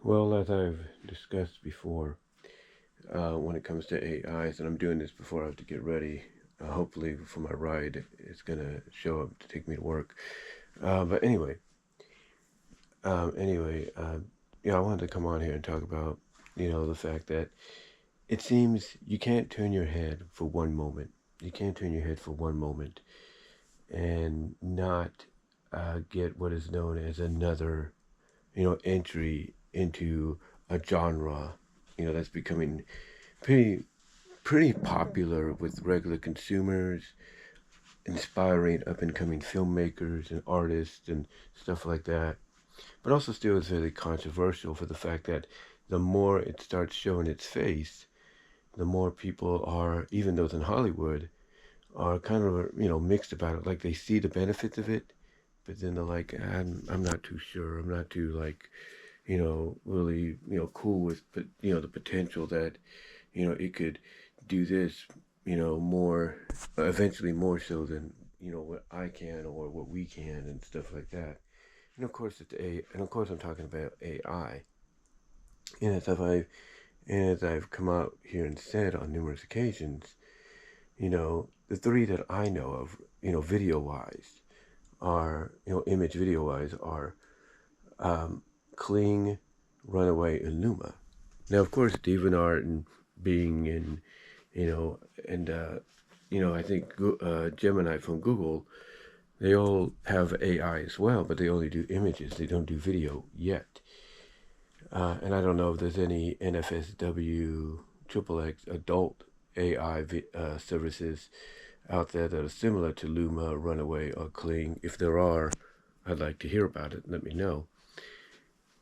Well, as I've discussed before, when it comes to AIs, and I'm doing this before I have to get ready, hopefully for my ride, it's gonna show up to take me to work. But anyway, anyway, yeah, I wanted to come on here and talk about, the fact that it seems you can't turn your head for one moment. You can't turn your head for one moment and not get what is known as another, entry into a genre, that's becoming pretty pretty popular with regular consumers, inspiring up and coming filmmakers and artists and stuff like that. But also still is very controversial for the fact that the more it starts showing its face, the more people are, even those in Hollywood, are kind of mixed about it. Like they see the benefits of it, but then they're like, I'm not too sure. I'm not too like, really cool with, but the potential that it could do this, more, eventually more so than, what I can or what we can and stuff like that. And of course, and of course, I'm talking about AI. And as I've come out here and said on numerous occasions, the three that I know of, video wise, are, image video wise, are Kling, Runaway, and Luma. Now, of course, DeviantArt and Bing and and I think Gemini from Google, they all have AI as well, but they only do images. They don't do video yet. And I don't know if there's any NFSW XXX adult AI services out there that are similar to Luma, Runaway, or Kling. If there are, I'd like to hear about it. Let me know.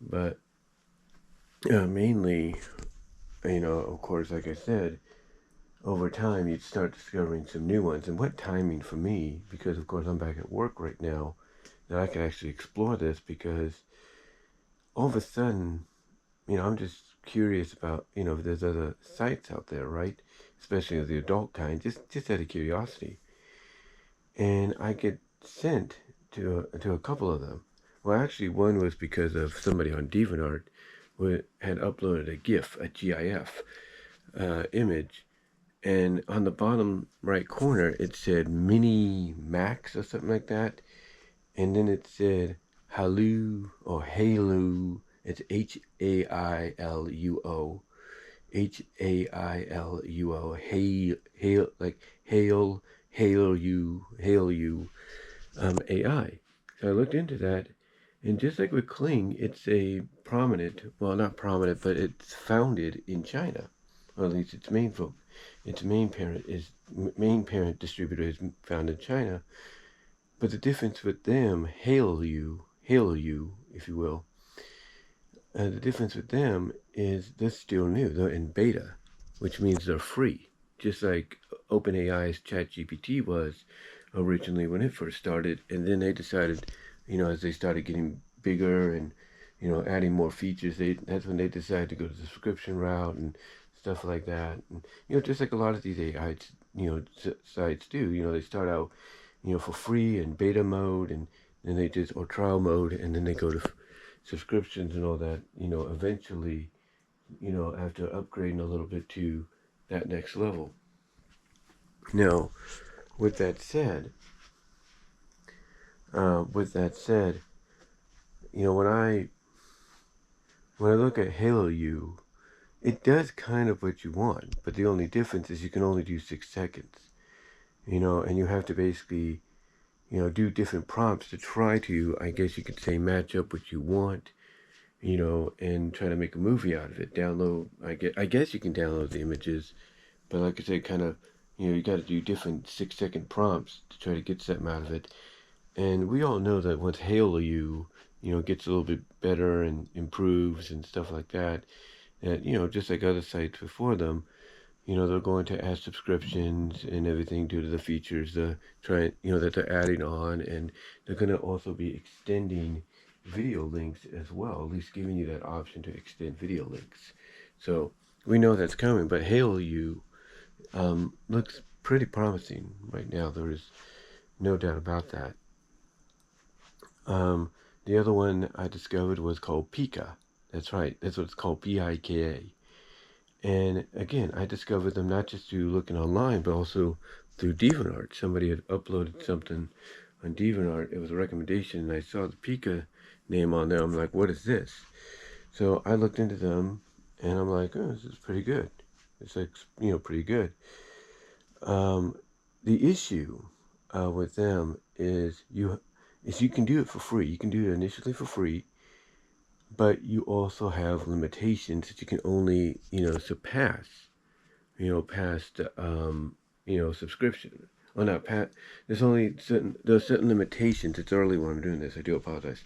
But mainly, of course, like I said, over time you'd start discovering some new ones. And what timing for me, because of course I'm back at work right now, that I can actually explore this, because all of a sudden, I'm just curious about, if there's other sites out there, right? Especially of the adult kind, just out of curiosity. And I get sent to a couple of them. Well, actually, one was because of somebody on DeviantArt who had uploaded a GIF, a GIF image, and on the bottom right corner it said Mini Max or something like that, and then it said Hailuo or Hailuo. It's Hailuo, Hailuo, hail like hail, hail you, AI. So I looked into that, and just like with Kling, it's a prominent, well, not prominent, but it's founded in China, or at least its main parent distributor is found in China. But the difference with them, Hailuo, if you will, the difference with them is they're still new. They're in beta, which means they're free. Just like OpenAI's ChatGPT was originally when it first started. And then they decided, as they started getting bigger and, adding more features, that's when they decided to go to the subscription route and stuff like that. And, just like a lot of these AI, sites do, they start out, for free and beta mode, and then they just, or trial mode, and then they go to subscriptions and all that, eventually, after upgrading a little bit to that next level. Now, with that said, when I look at Hailuo, it does kind of what you want, but the only difference is you can only do 6 seconds, and you have to basically, do different prompts to try to, I guess you could say, match up what you want, and try to make a movie out of it. Download, I guess you can download the images, but like I said, kind of, you got to do different 6-second prompts to try to get something out of it. And we all know that once Hailuo, gets a little bit better and improves and stuff like that, that, just like other sites before them, they're going to add subscriptions and everything due to the features that they're adding on, and they're going to also be extending video links as well, at least giving you that option to extend video links. So we know that's coming, but Hailuo looks pretty promising right now. There is no doubt about that. The other one I discovered was called Pika. That's right. That's what it's called, Pika. And again, I discovered them not just through looking online, but also through DeviantArt. Somebody had uploaded something on DeviantArt. It was a recommendation, and I saw the Pika name on there. I'm like, what is this? So I looked into them, and I'm like, oh, this is pretty good. It's like, pretty good. The issue with them is you can do it for free. You can do it initially for free, but you also have limitations that you can only surpass past subscription. Well, not pat. There's certain limitations. It's early when I'm doing this. I do apologize,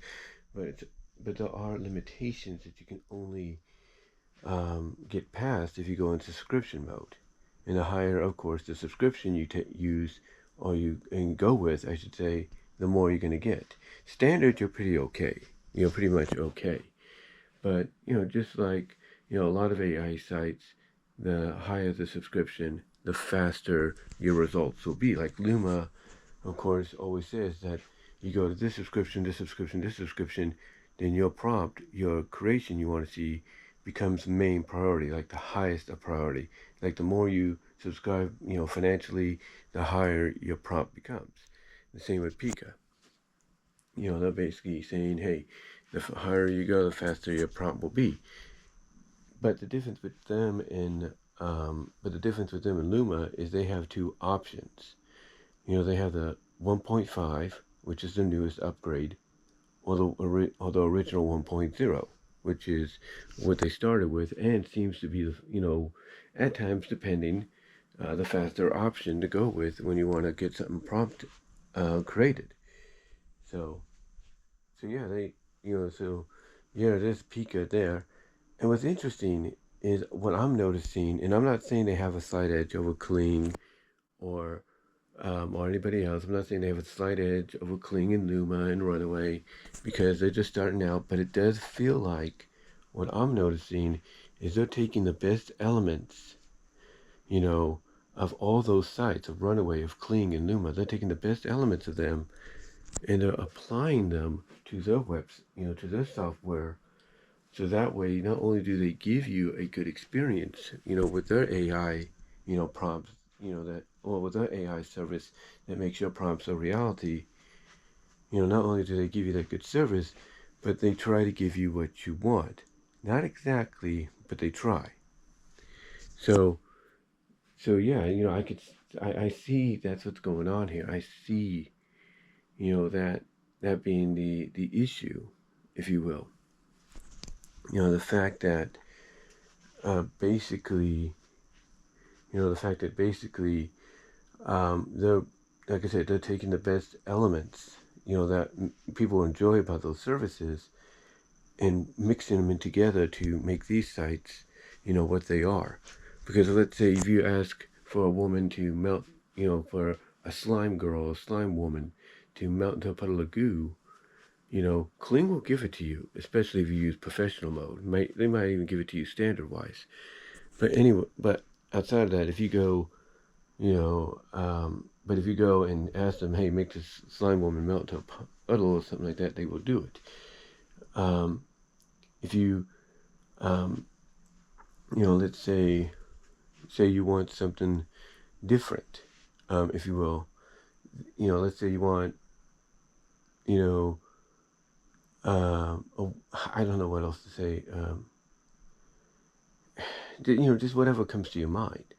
but there are limitations that you can only get past if you go into subscription mode. And the higher, of course, the subscription you use or you and go with, I should say, the more you're going to get. Standard, you're pretty okay. Pretty much okay. But just like a lot of AI sites, the higher the subscription, the faster your results will be. Like Luma, of course, always says that you go to this subscription, this subscription, this subscription, then your prompt, your creation you want to see becomes main priority, like the highest of priority. Like the more you subscribe, financially, the higher your prompt becomes. The same with Pika. They're basically saying, hey, the higher you go, the faster your prompt will be. But the difference with them in Luma is they have two options. They have the 1.5, which is the newest upgrade, or the original 1.0, which is what they started with, and seems to be at times depending the faster option to go with when you want to get something prompt created. So yeah, there's Pika there. And what's interesting is what I'm noticing, and I'm not saying they have a slight edge over Kling or anybody else. I'm not saying they have a slight edge over Kling and Luma and Runaway because they're just starting out. But it does feel like what I'm noticing is they're taking the best elements, of all those sites of Runaway, of Kling and Luma. They're taking the best elements of them and they're applying them to their webs, to their software. So that way, not only do they give you a good experience, with their AI, prompts, with their AI service that makes your prompts a reality, not only do they give you that good service, but they try to give you what you want. Not exactly, but they try. So yeah, I see that's what's going on here. I see, that being the issue, if you will. The fact that basically, they're, like I said, they're taking the best elements, that people enjoy about those services and mixing them in together to make these sites, what they are. Because let's say if you ask for a woman to melt, for a slime girl, a slime woman to melt into a puddle of goo, Kling will give it to you, especially if you use professional mode. They might even give it to you standard wise. But anyway, but outside of that, if you go, but if you go and ask them, hey, make this slime woman melt into a puddle or something like that, they will do it. If you, let's say you want something different, if you will, let's say you want, I don't know what else to say. Just whatever comes to your mind.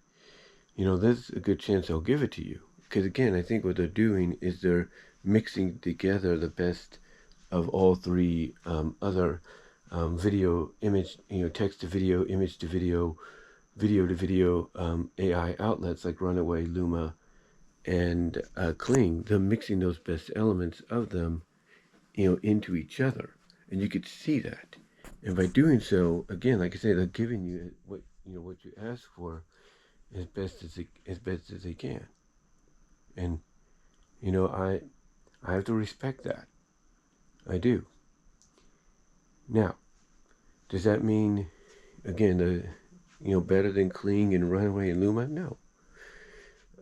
There's a good chance they'll give it to you. Because again, I think what they're doing is they're mixing together the best of all three other video, image, text to video, image to video, video to video AI outlets like Runaway, Luma, and Kling. They're mixing those best elements of them, into each other, and you could see that. And by doing so, again, like I say, they're giving you what you ask for as best as they can. And I have to respect that. I do. Now, does that mean again better than Kling and Runaway and Luma? No.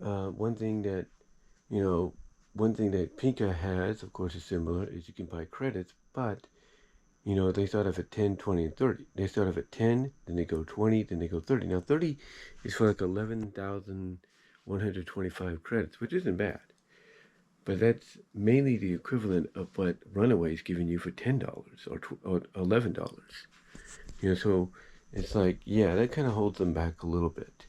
One thing that Pika has, of course, is similar, is you can buy credits, but You know, they start off at 10, 20, and 30. They start off at 10, then they go 20, then they go 30. Now, 30 is for like 11,125 credits, which isn't bad. But that's mainly the equivalent of what Runaway is giving you for $10 or $11. You know, so it's like, yeah, that kind of holds them back a little bit.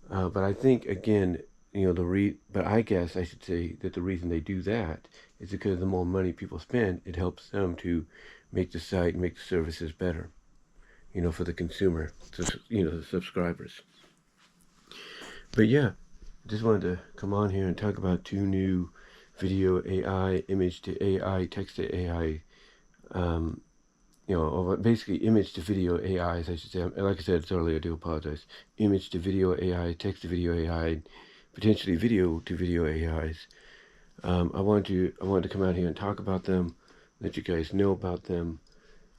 But I think, again, you know, but I guess I should say that the reason they do that is because the more money people spend, it helps them to make the site, make the services better, you know, for the consumer, you know, the subscribers. But yeah, just wanted to come on here and talk about two new video AI, image to AI, text to AI, you know, or basically image to video AIs, I should say. Like I said earlier, I do apologize. Image to video AI, text to video AI, potentially video to video AIs. I wanted to come out here and talk about them, let you guys know about them,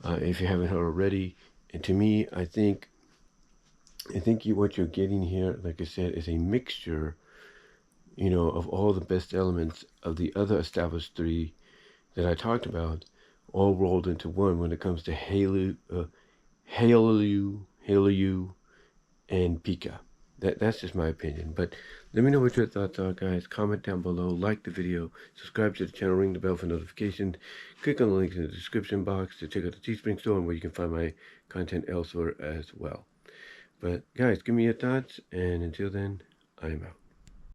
if you haven't heard already. And to me, I think what you're getting here, like I said, is a mixture, you know, of all the best elements of the other established three that I talked about, all rolled into one when it comes to Hailuo, and Pika. That's just my opinion. But let me know what your thoughts are, guys. Comment down below, like the video, subscribe to the channel, ring the bell for notifications. Click on the links in the description box to check out the Teespring store and where you can find my content elsewhere as well. But guys, give me your thoughts, and until then, I am out.